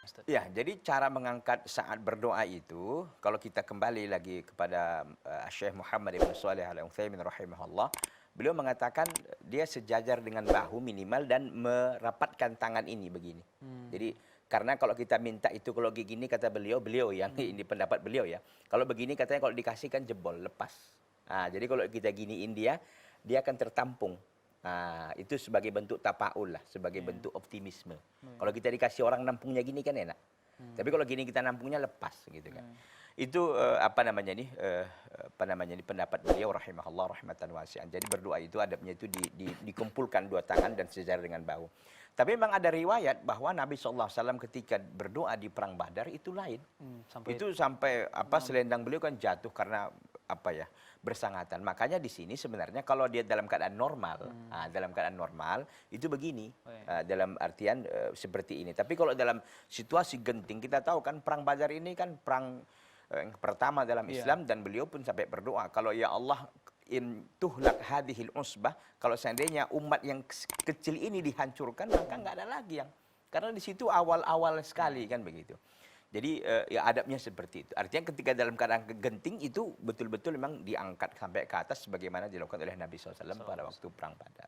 Ustaz? Ya, jadi cara mengangkat saat berdoa itu, kalau kita kembali lagi kepada Syekh Muhammad Ibn Shalih Al-Utsaimin rahimahullah, beliau mengatakan dia sejajar dengan bahu minimal dan merapatkan tangan ini begini. Jadi karena kalau kita minta itu kalau gini kata beliau yang ini pendapat beliau ya. Kalau begini katanya kalau dikasih kan jebol, lepas. Nah, jadi kalau kita giniin dia akan tertampung. Nah, itu sebagai bentuk tapaul lah, sebagai Iya. bentuk optimisme. Kalau kita dikasih orang nampungnya gini kan enak. Tapi kalau gini kita nampungnya lepas gitu kan. Itu apa namanya ini pendapat beliau rahimahullah rahmatan wasi'an. Jadi berdoa itu adabnya itu dikumpulkan dua tangan dan sejajar dengan bahu. Tapi memang ada riwayat bahwa Nabi SAW ketika berdoa di perang Badar itu lain. Itu sampai selendang beliau kan jatuh karena bersangatan. Makanya di sini sebenarnya kalau dia dalam keadaan normal, dalam keadaan normal itu begini, dalam artian seperti ini. Tapi kalau dalam situasi genting kita tahu kan perang Badar ini kan perang yang pertama dalam Islam dan beliau pun sampai berdoa kalau ya Allah in tuhlak hadhil usbah, kalau seandainya umat yang kecil ini dihancurkan maka nggak ada lagi yang, karena di situ awal-awal sekali kan begitu. Jadi ya adabnya seperti itu. Artinya ketika dalam keadaan genting itu betul-betul memang diangkat sampai ke atas sebagaimana dilakukan oleh Nabi SAW pada waktu perang Badar.